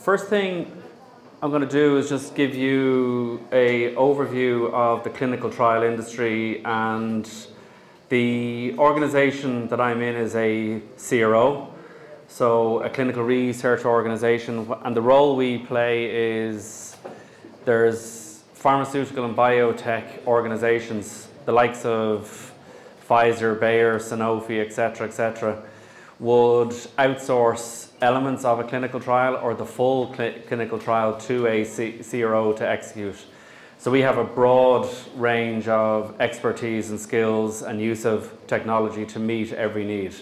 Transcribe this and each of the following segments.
first thing I'm going to do is just give you an overview of the clinical trial industry, and the organisation that I'm in is a CRO, so a clinical research organisation, and the role we play is there's pharmaceutical and biotech organisations, the likes of Pfizer, Bayer, Sanofi, etc., would outsource elements of a clinical trial or the full clinical trial to a CRO to execute. So we have a broad range of expertise and skills and use of technology to meet every need.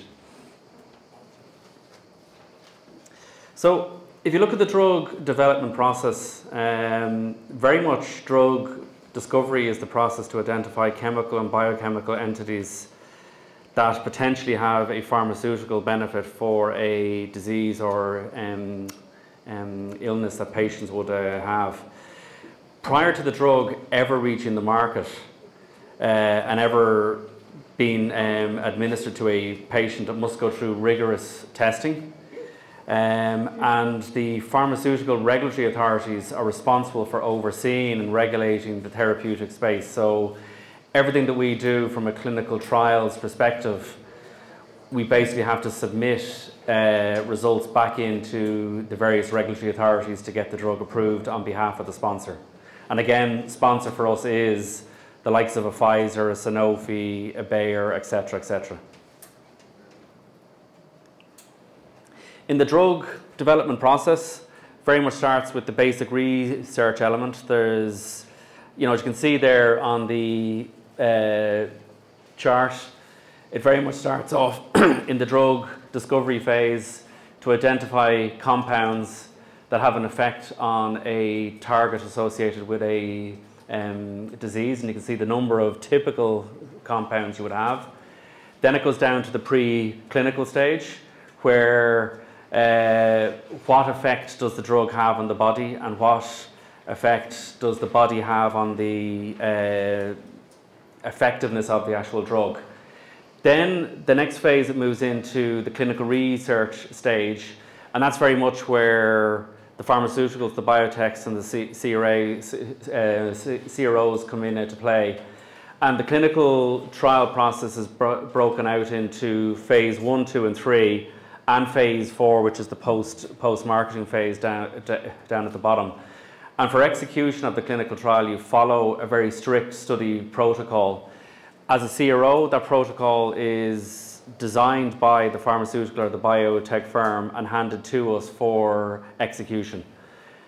So if you look at the drug development process, very much drug discovery is the process to identify chemical and biochemical entities that potentially have a pharmaceutical benefit for a disease or illness that patients would have. Prior to the drug ever reaching the market and ever being administered to a patient, it must go through rigorous testing. And the pharmaceutical regulatory authorities are responsible for overseeing and regulating the therapeutic space. So everything that we do from a clinical trials perspective, we basically have to submit results back into the various regulatory authorities to get the drug approved on behalf of the sponsor. And again, sponsor for us is the likes of a Pfizer, a Sanofi, a Bayer, etc. In the drug development process, very much starts with the basic research element. There's, as you can see there on the chart, it very much starts off in the drug discovery phase to identify compounds that have an effect on a target associated with a disease, and you can see the number of typical compounds you would have. Then it goes down to the preclinical stage, where what effect does the drug have on the body, and what effect does the body have on the effectiveness of the actual drug. Then the next phase, it moves into the clinical research stage, and that's very much where the pharmaceuticals, the biotechs and the CROs come into play. And the clinical trial process is broken out into phase 1, 2 and 3 and phase 4, which is the post-marketing phase down at the bottom. And for execution of the clinical trial, you follow a very strict study protocol. As a CRO, that protocol is designed by the pharmaceutical or the biotech firm and handed to us for execution.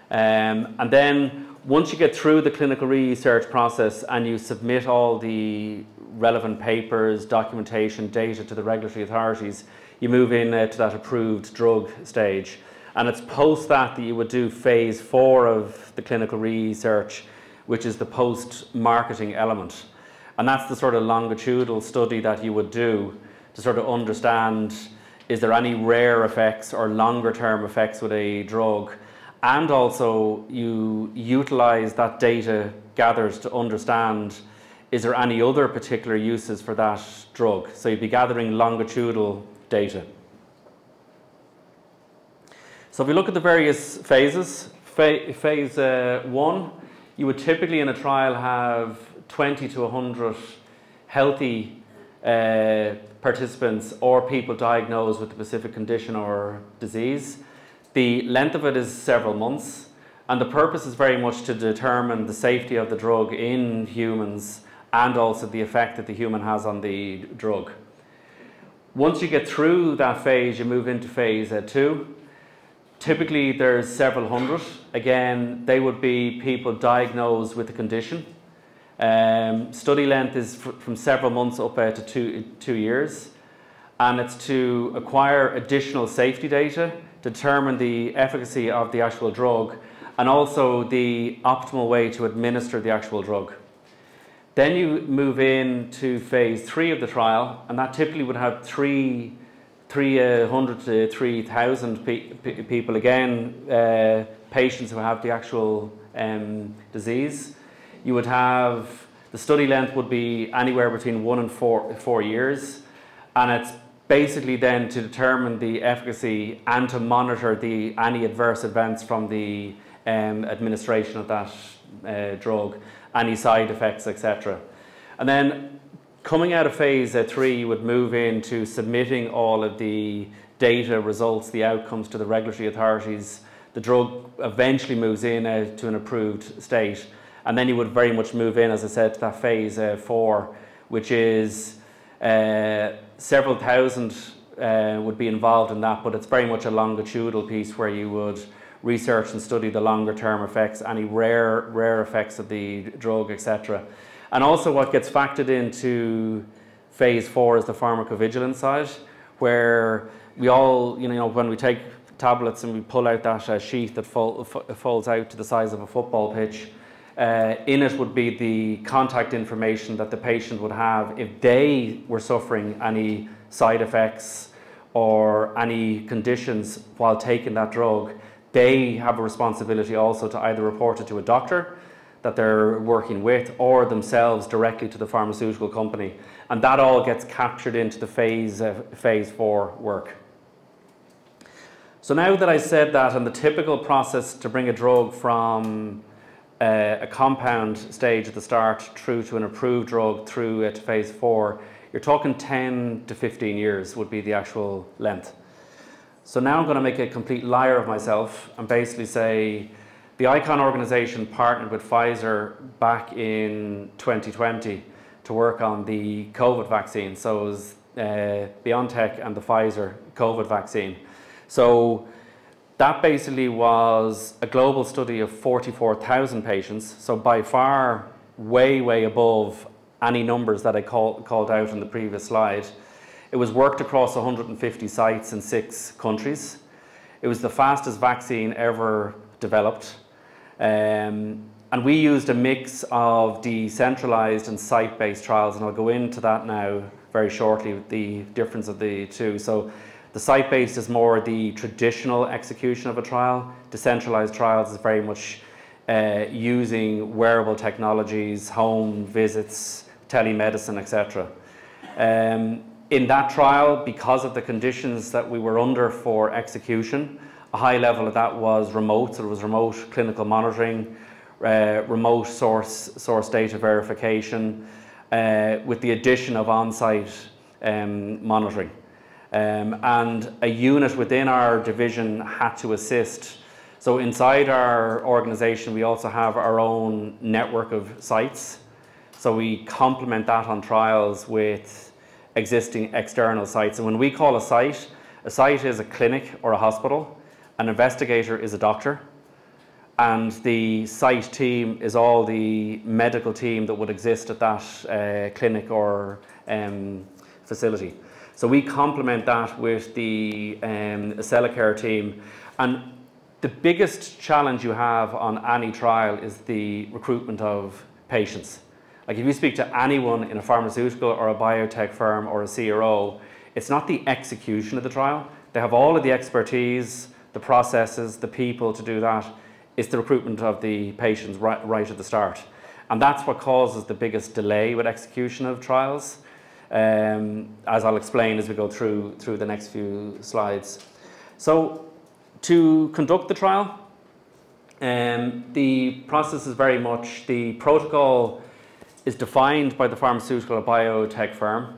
And then once you get through the clinical research process and you submit all the relevant papers, documentation, data to the regulatory authorities, you move in to that approved drug stage. And it's post that you would do phase 4 of the clinical research, which is the post-marketing element. And that's the sort of longitudinal study that you would do to sort of understand, is there any rare effects or longer term effects with a drug? And also you utilize that data gathered to understand, is there any other particular uses for that drug? So you'd be gathering longitudinal data. So if we look at the various phases, phase 1, you would typically in a trial have 20 to 100 healthy participants or people diagnosed with a specific condition or disease. The length of it is several months, and the purpose is very much to determine the safety of the drug in humans and also the effect that the human has on the drug. Once you get through that phase, you move into phase 2. Typically there's several hundred. Again, they would be people diagnosed with a condition. Study length is from several months up to two years, and it's to acquire additional safety data, determine the efficacy of the actual drug, and also the optimal way to administer the actual drug. Then you move into phase 3 of the trial, and that typically would have 300 to 3,000 people, again, patients who have the actual disease. You would have, the study length would be anywhere between 1 and 4 years, and it's basically then to determine the efficacy and to monitor any adverse events from the administration of that drug, any side effects, etc. And then coming out of phase 3, you would move into submitting all of the data, results, the outcomes to the regulatory authorities. The drug eventually moves in to an approved state. And then you would very much move in, as I said, to that phase 4, which is several thousand would be involved in that, but it's very much a longitudinal piece where you would research and study the longer term effects, any rare effects of the drug, etc. And also what gets factored into phase 4 is the pharmacovigilance side, where we all, when we take tablets and we pull out that sheath that folds out to the size of a football pitch, in it would be the contact information that the patient would have if they were suffering any side effects or any conditions while taking that drug. They have a responsibility also to either report it to a doctor that they're working with or themselves directly to the pharmaceutical company. And that all gets captured into the phase 4 work. So now that I said that, and the typical process to bring a drug from a compound stage at the start through to an approved drug through to phase 4, you're talking 10 to 15 years would be the actual length. So now I'm going to make a complete liar of myself and basically say the ICON organization partnered with Pfizer back in 2020 to work on the COVID vaccine. So it was BioNTech and the Pfizer COVID vaccine. So that basically was a global study of 44,000 patients. So by far, way above any numbers that I called out in the previous slide. It was worked across 150 sites in 6 countries. It was the fastest vaccine ever developed. And we used a mix of decentralized and site-based trials, and I'll go into that now very shortly, the difference of the two. So the site-based is more the traditional execution of a trial. Decentralized trials is very much using wearable technologies, home visits, telemedicine, etc. In that trial, because of the conditions that we were under for execution, a high level of that was remote. So it was remote clinical monitoring, remote source data verification, with the addition of on-site monitoring. And a unit within our division had to assist. So inside our organization, we also have our own network of sites. So we complement that on trials with existing external sites. And when we call a site is a clinic or a hospital, an investigator is a doctor, and the site team is all the medical team that would exist at that clinic or facility. So we complement that with the Accellacare team. And the biggest challenge you have on any trial is the recruitment of patients. Like if you speak to anyone in a pharmaceutical or a biotech firm or a CRO, it's not the execution of the trial. They have all of the expertise, the processes, the people to do that. It's the recruitment of the patients right at the start. And that's what causes the biggest delay with execution of trials, as I'll explain as we go through the next few slides. So to conduct the trial, the process is very much, the protocol is defined by the pharmaceutical or biotech firm.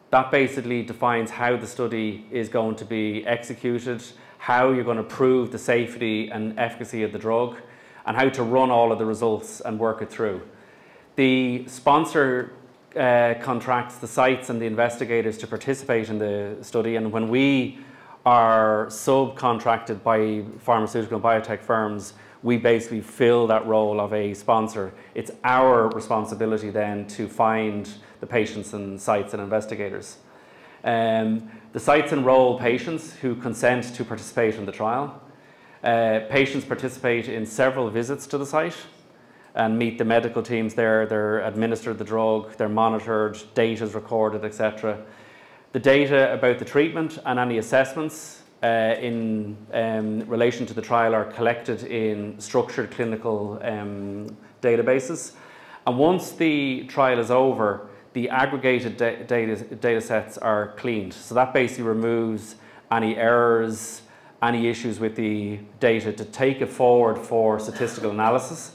That basically defines how the study is going to be executed, how you're going to prove the safety and efficacy of the drug, and how to run all of the results and work it through. The sponsor contracts the sites and the investigators to participate in the study, and when we are subcontracted by pharmaceutical and biotech firms, we basically fill that role of a sponsor. It's our responsibility then to find the patients and sites and investigators. The sites enroll patients who consent to participate in the trial. Patients participate in several visits to the site and meet the medical teams there. They're administered the drug, they're monitored, data is recorded, etc. The data about the treatment and any assessments in relation to the trial are collected in structured clinical databases. And once the trial is over, the aggregated data sets are cleaned. So that basically removes any errors, any issues with the data to take it forward for statistical analysis.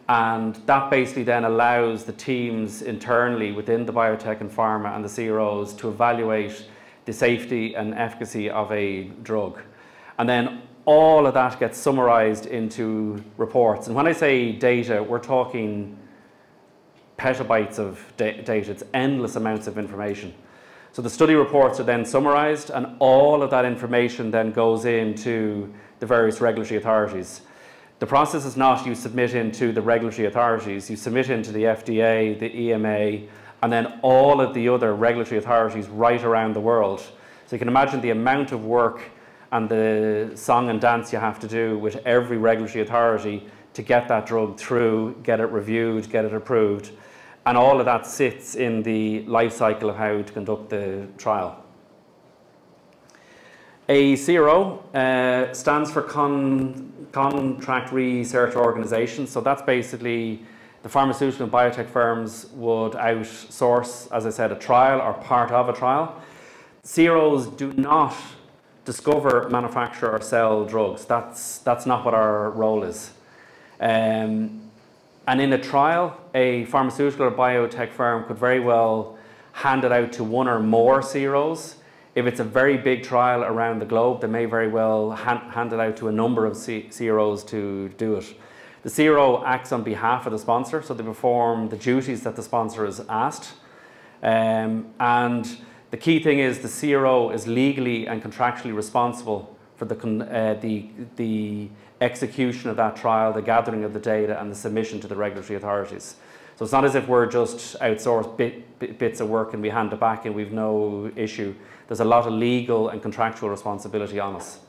And that basically then allows the teams internally within the biotech and pharma and the CROs to evaluate the safety and efficacy of a drug. And then all of that gets summarized into reports. And when I say data, we're talking petabytes of data. It's endless amounts of information. So the study reports are then summarized, and all of that information then goes into the various regulatory authorities. The process is not you submit into the regulatory authorities, you submit into the FDA, the EMA, and then all of the other regulatory authorities right around the world. So you can imagine the amount of work and the song and dance you have to do with every regulatory authority to get that drug through, get it reviewed, get it approved. And all of that sits in the life cycle of how to conduct the trial. A CRO stands for Contract Research Organization. So that's basically the pharmaceutical and biotech firms would outsource, as I said, a trial or part of a trial. CROs do not discover, manufacture or sell drugs. That's not what our role is. And in a trial, a pharmaceutical or biotech firm could very well hand it out to one or more CROs. If it's a very big trial around the globe, they may very well hand it out to a number of CROs to do it. The CRO acts on behalf of the sponsor, so they perform the duties that the sponsor is asked. And the key thing is the CRO is legally and contractually responsible for the execution of that trial, the gathering of the data, and the submission to the regulatory authorities. So it's not as if we're just outsourced bits of work and we hand it back and we've no issue. There's a lot of legal and contractual responsibility on us.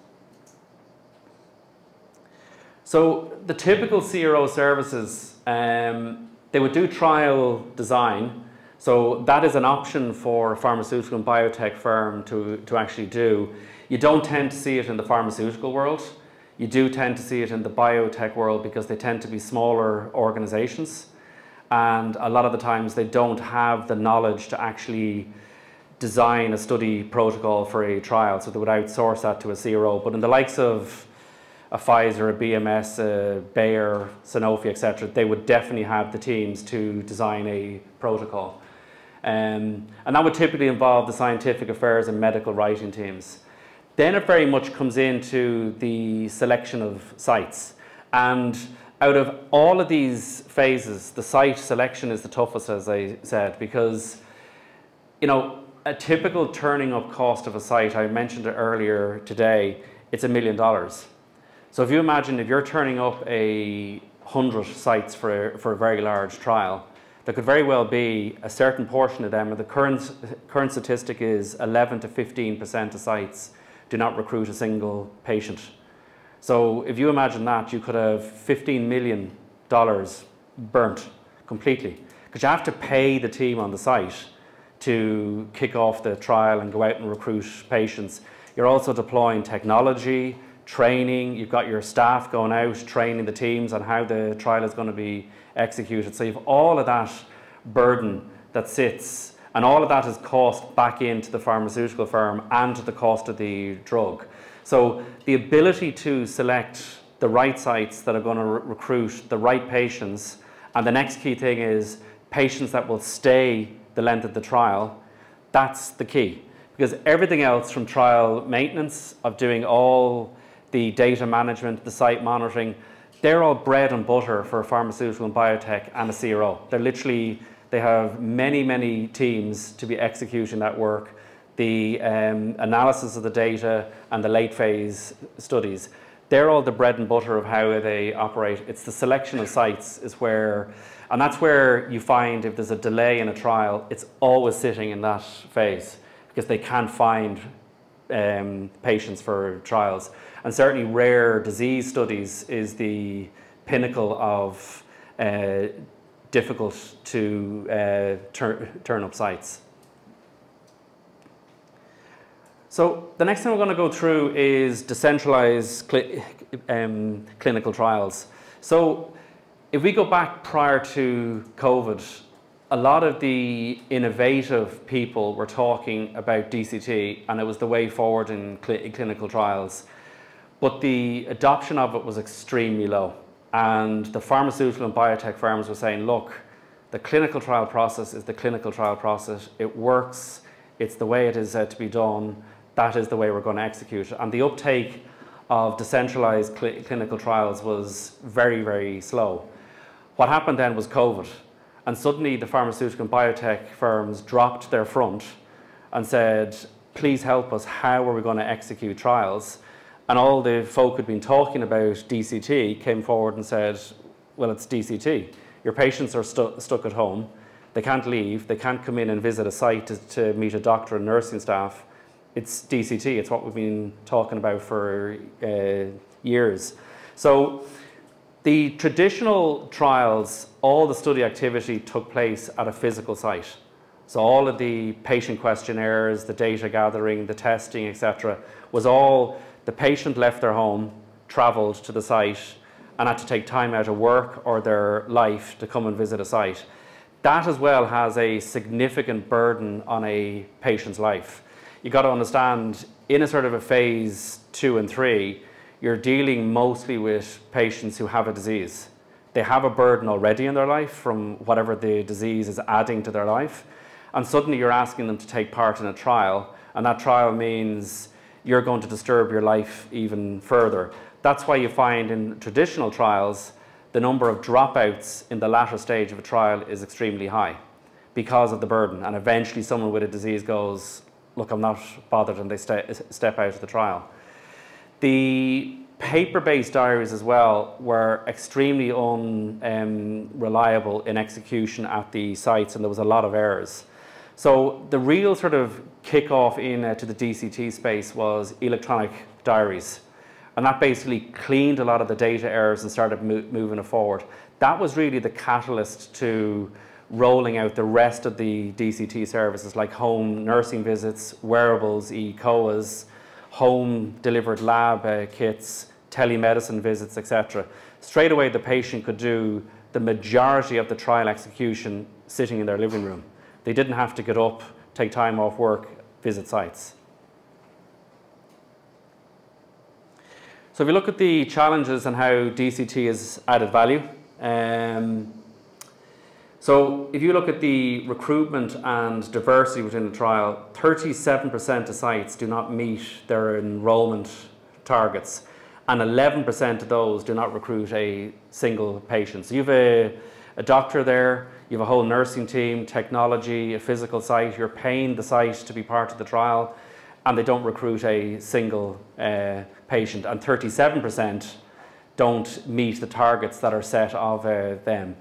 So the typical CRO services, they would do trial design. So that is an option for a pharmaceutical and biotech firm to actually do. You don't tend to see it in the pharmaceutical world. You do tend to see it in the biotech world because they tend to be smaller organizations. And a lot of the times they don't have the knowledge to actually design a study protocol for a trial. So they would outsource that to a CRO. But in the likes of a Pfizer, a BMS, a Bayer, Sanofi, etc., they would definitely have the teams to design a protocol. And that would typically involve the scientific affairs and medical writing teams. Then it very much comes into the selection of sites. And out of all of these phases, the site selection is the toughest, as I said, because, you know, a typical turning up cost of a site, I mentioned it earlier today, it's $1 million. So if you imagine if you're turning up 100 sites for a very large trial, there could very well be a certain portion of them, and the current statistic is 11 to 15% of sites do not recruit a single patient. So if you imagine that, you could have $15 million burnt completely, because you have to pay the team on the site to kick off the trial and go out and recruit patients. You're also deploying technology, training, you've got your staff going out, training the teams on how the trial is going to be executed. So you've all of that burden that sits, and all of that is cost back into the pharmaceutical firm and to the cost of the drug. So the ability to select the right sites that are going to recruit the right patients, and the next key thing is patients that will stay the length of the trial, that's the key. Because everything else from trial maintenance, of doing all the data management, the site monitoring, they're all bread and butter for a pharmaceutical and biotech and a CRO. They're literally, they have many, many teams to be executing that work. The analysis of the data and the late phase studies, they're all the bread and butter of how they operate. It's the selection of sites is where, and that's where you find if there's a delay in a trial, it's always sitting in that phase because they can't find patients for trials. And certainly rare disease studies is the pinnacle of difficult to turn up sites. So the next thing we're going to go through is decentralized clinical trials. So if we go back prior to COVID, a lot of the innovative people were talking about DCT, and it was the way forward in clinical trials. But the adoption of it was extremely low. And the pharmaceutical and biotech firms were saying, look, the clinical trial process is the clinical trial process. It works. It's the way it is to be done. That is the way we're going to execute it. And the uptake of decentralized clinical trials was very, very slow. What happened then was COVID. And suddenly the pharmaceutical and biotech firms dropped their front and said, please help us, how are we going to execute trials? And all the folk who'd been talking about DCT came forward and said, well, it's DCT. Your patients are stuck at home. They can't leave. They can't come in and visit a site to meet a doctor and nursing staff. It's DCT. It's what we've been talking about for years. So the traditional trials, all the study activity took place at a physical site. So all of the patient questionnaires, the data gathering, the testing, etc., was all the patient left their home, travelled to the site, and had to take time out of work or their life to come and visit a site. That as well has a significant burden on a patient's life. You've got to understand, in a sort of a phase 2 and 3, you're dealing mostly with patients who have a disease. They have a burden already in their life from whatever the disease is adding to their life. And suddenly you're asking them to take part in a trial. And that trial means you're going to disturb your life even further. That's why you find in traditional trials, the number of dropouts in the latter stage of a trial is extremely high because of the burden. And eventually someone with a disease goes, look, I'm not bothered, and they step out of the trial. The paper-based diaries as well were extremely unreliable in execution at the sites, and there was a lot of errors. So the real sort of kick-off to the DCT space was electronic diaries. And that basically cleaned a lot of the data errors and started moving it forward. That was really the catalyst to rolling out the rest of the DCT services like home nursing visits, wearables, e-COAs, home delivered lab kits, telemedicine visits, etc. Straight away the patient could do the majority of the trial execution sitting in their living room. They didn't have to get up, take time off work, visit sites. So if you look at the challenges and how DCT has added value, so if you look at the recruitment and diversity within the trial, 37% of sites do not meet their enrollment targets, and 11% of those do not recruit a single patient. So you have a doctor there, you have a whole nursing team, technology, a physical site, you're paying the site to be part of the trial, and they don't recruit a single patient, and 37% don't meet the targets that are set of them.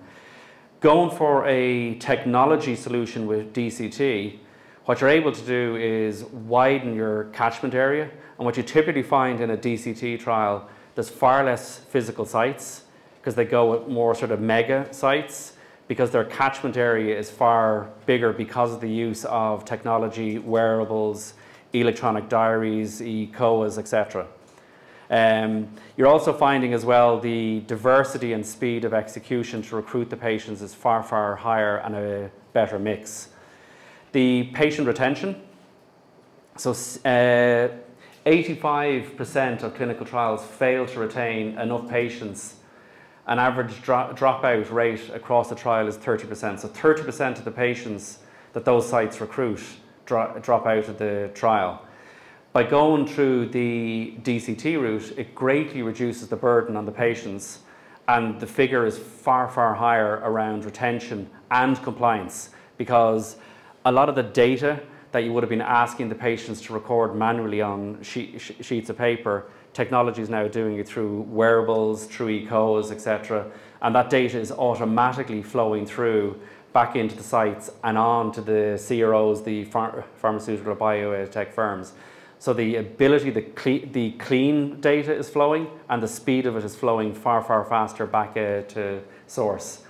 Going for a technology solution with DCT, what you're able to do is widen your catchment area, and what you typically find in a DCT trial, there's far less physical sites because they go with more sort of mega sites because their catchment area is far bigger because of the use of technology, wearables, electronic diaries, e-COAs, etc. You're also finding as well the diversity and speed of execution to recruit the patients is far, far higher and a better mix. The patient retention, so 85% of clinical trials fail to retain enough patients. An average dropout rate across the trial is 30%. So 30% of the patients that those sites recruit drop out of the trial. By going through the DCT route, it greatly reduces the burden on the patients, and the figure is far, far higher around retention and compliance, because a lot of the data that you would have been asking the patients to record manually on sheets of paper, technology is now doing it through wearables, through e-COAs, etc. And that data is automatically flowing through back into the sites and on to the CROs, the pharmaceutical or biotech firms. So the ability, the clean data is flowing, and the speed of it is flowing far, far faster back to source.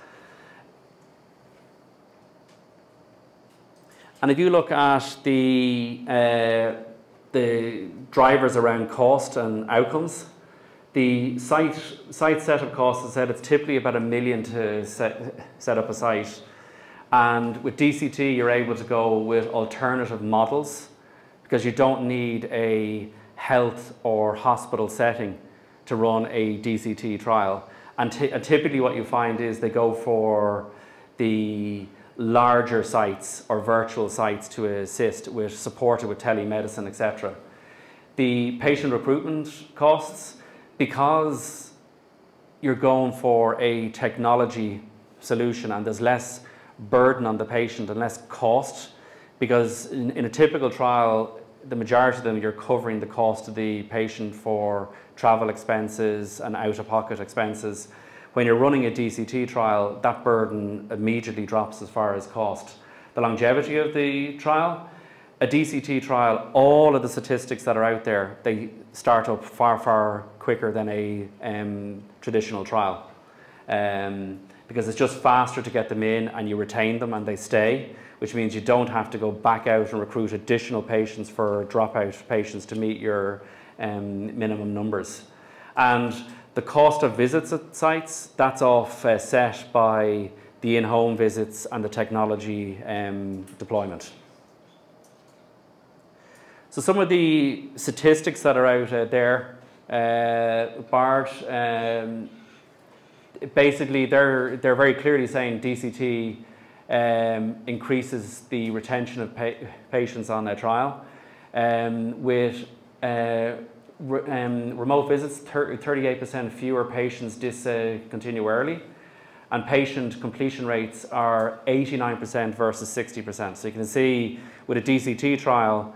And if you look at the drivers around cost and outcomes, the site setup cost, as I said, it's typically about $1 million to set up a site. And with DCT, you're able to go with alternative models because you don't need a health or hospital setting to run a DCT trial. And typically what you find is they go for the larger sites or virtual sites to assist with, supported with telemedicine, etc. The patient recruitment costs, because you're going for a technology solution and there's less burden on the patient and less cost, because in a typical trial, the majority of them you're covering the cost of the patient for travel expenses and out-of-pocket expenses. When you're running a DCT trial, that burden immediately drops as far as cost. The longevity of the trial, a DCT trial, all of the statistics that are out there, they start up far, far quicker than a traditional trial. Because it's just faster to get them in and you retain them and they stay, which means you don't have to go back out and recruit additional patients for dropout patients to meet your minimum numbers. And the cost of visits at sites, that's offset by the in-home visits and the technology deployment. So some of the statistics that are out there, Bart, basically they're very clearly saying DCT increases the retention of patients on a trial. With remote visits, 38% fewer patients discontinue early, and patient completion rates are 89% versus 60%. So you can see with a DCT trial,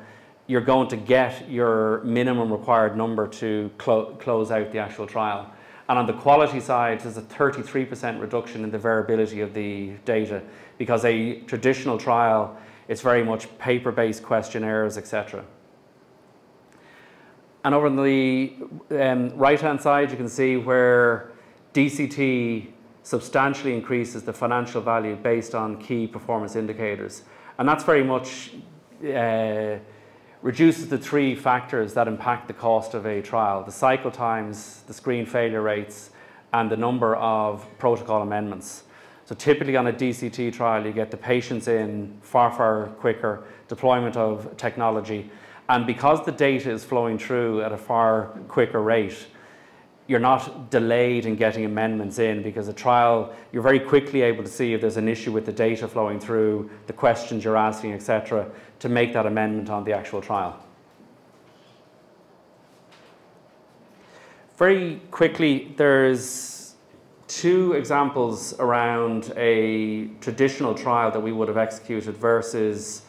you're going to get your minimum required number to close out the actual trial. And on the quality side, there's a 33% reduction in the variability of the data, because a traditional trial, it's very much paper-based questionnaires, etc. And over on the right-hand side, you can see where DCT substantially increases the financial value based on key performance indicators. And that's very much reduces the three factors that impact the cost of a trial: the cycle times, the screen failure rates, and the number of protocol amendments. So typically on a DCT trial, you get the patients in far, far quicker, deployment of technology, and because the data is flowing through at a far quicker rate, you're not delayed in getting amendments in, because a trial, you're very quickly able to see if there's an issue with the data flowing through, the questions you're asking, etc., to make that amendment on the actual trial. Very quickly, there's two examples around a traditional trial that we would have executed versus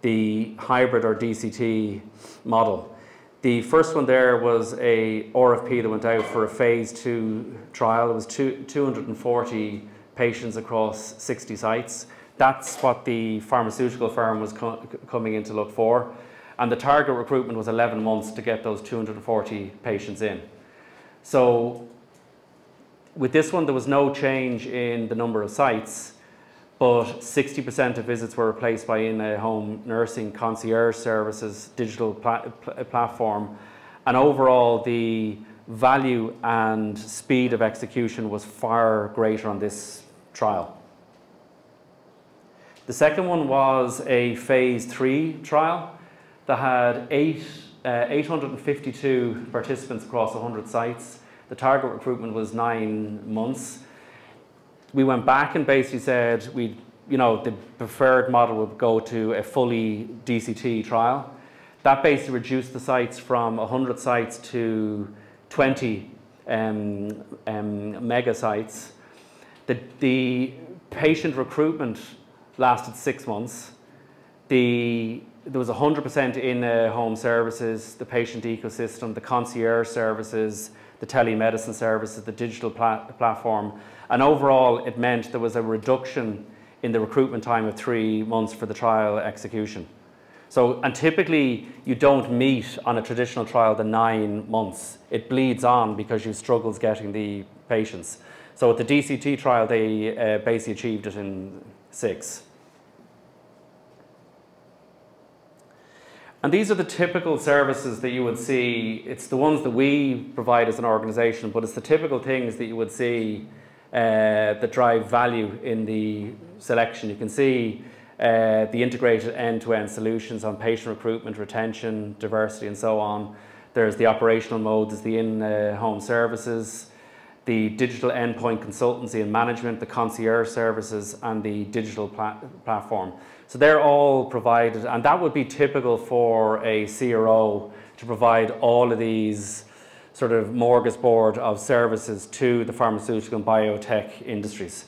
the hybrid or DCT model. The first one there was a RFP that went out for a phase 2 trial. It was 240 patients across 60 sites. That's what the pharmaceutical firm was coming in to look for. And the target recruitment was 11 months to get those 240 patients in. So with this one, there was no change in the number of sites, but 60% of visits were replaced by in-home nursing, concierge services, digital platform. And overall, the value and speed of execution was far greater on this trial. The second one was a phase 3 trial that had 852 participants across 100 sites. The target recruitment was 9 months. We went back and basically said the preferred model would go to a fully DCT trial. That basically reduced the sites from 100 sites to 20 mega sites. The patient recruitment lasted 6 months. There was 100% in-home services, the patient ecosystem, the concierge services, the telemedicine services, the digital platform. And overall, it meant there was a reduction in the recruitment time of 3 months for the trial execution. So, and typically, you don't meet on a traditional trial the 9 months. It bleeds on because you struggle getting the patients. So with the DCT trial, they basically achieved it in 6. And these are the typical services that you would see. It's the ones that we provide as an organisation, but it's the typical things that you would see that drive value in the selection, you can see the integrated end-to-end solutions on patient recruitment, retention, diversity, and so on. There's the operational mode, there's the in-home services, the digital endpoint consultancy and management, the concierge services, and the digital platform. So they're all provided, and that would be typical for a CRO to provide all of these sort of smorgasbord of services to the pharmaceutical and biotech industries.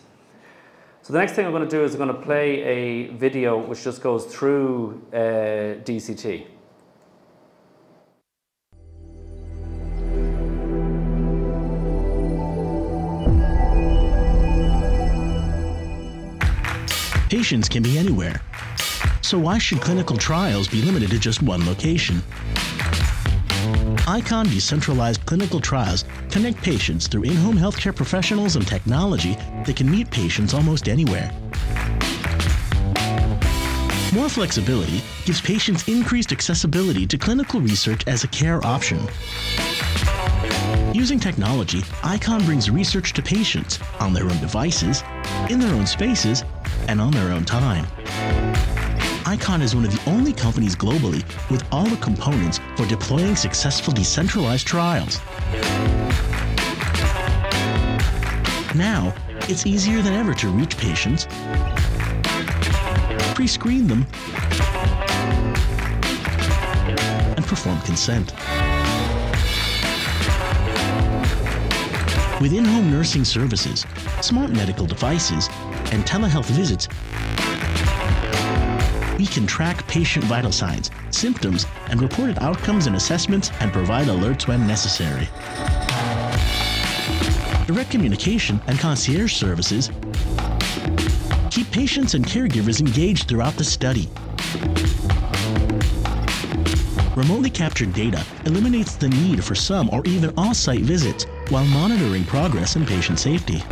So the next thing I'm going to do is I'm going to play a video which just goes through DCT. Patients can be anywhere. So why should clinical trials be limited to just one location? ICON decentralized clinical trials connect patients through in-home healthcare professionals and technology that can meet patients almost anywhere. More flexibility gives patients increased accessibility to clinical research as a care option. Using technology, ICON brings research to patients on their own devices, in their own spaces, and on their own time. ICON is one of the only companies globally with all the components for deploying successful decentralized trials. Now, it's easier than ever to reach patients, pre-screen them, and perform consent. With in-home nursing services, smart medical devices, and telehealth visits, we can track patient vital signs, symptoms, and reported outcomes and assessments and provide alerts when necessary. Direct communication and concierge services keep patients and caregivers engaged throughout the study. Remotely captured data eliminates the need for some or even off-site visits while monitoring progress and patient safety.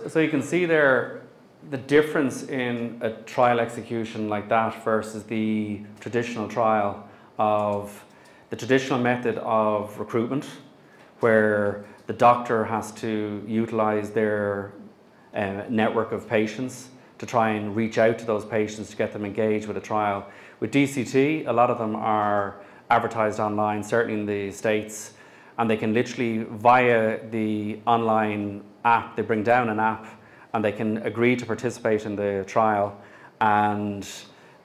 So you can see there the difference in a trial execution like that versus the traditional trial of the traditional method of recruitment, where the doctor has to utilize their network of patients to try and reach out to those patients to get them engaged with a trial. With DCT, a lot of them are advertised online, certainly in the States, and they can literally, via the online app, they bring down an app and they can agree to participate in the trial and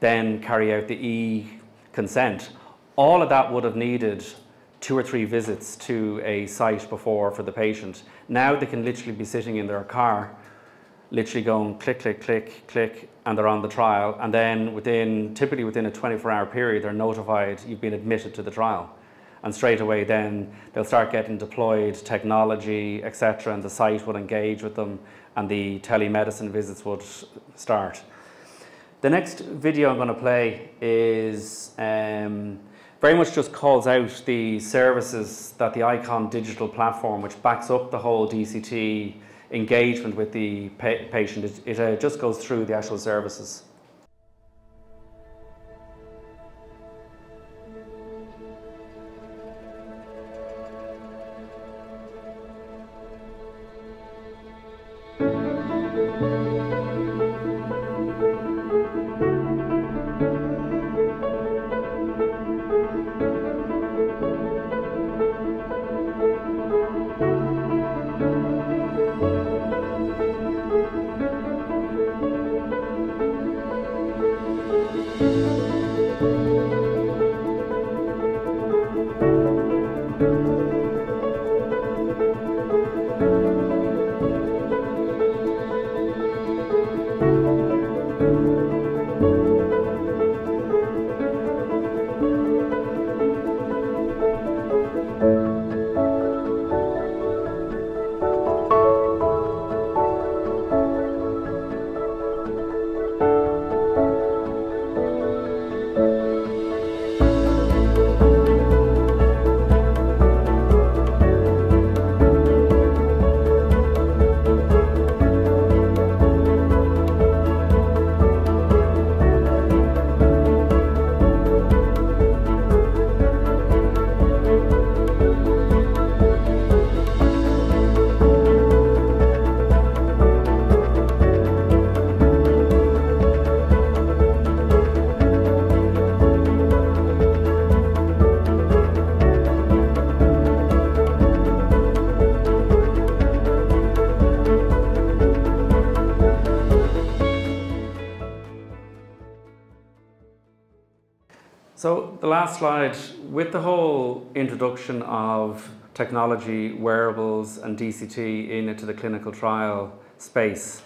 then carry out the e-consent. All of that would have needed 2 or 3 visits to a site before for the patient. Now they can literally be sitting in their car, literally going click, click, click, click, and they're on the trial. And then typically within a 24-hour period, they're notified you've been admitted to the trial. And straight away then they'll start getting deployed technology, etc., and the site would engage with them and the telemedicine visits would start. The next video I'm going to play is very much just calls out the services that the ICON digital platform, which backs up the whole DCT engagement with the patient, it just goes through the actual services. So the last slide, with the whole introduction of technology, wearables and DCT into the clinical trial space,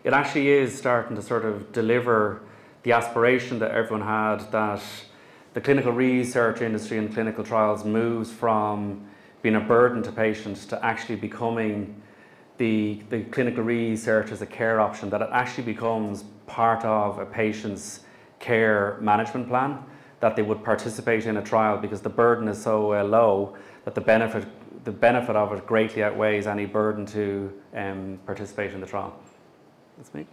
it actually is starting to sort of deliver the aspiration that everyone had, that the clinical research industry and clinical trials moves from being a burden to patients to actually becoming the clinical research as a care option, that it actually becomes part of a patient's care management plan, that they would participate in a trial because the burden is so low that the benefit of it greatly outweighs any burden to participate in the trial. That's me.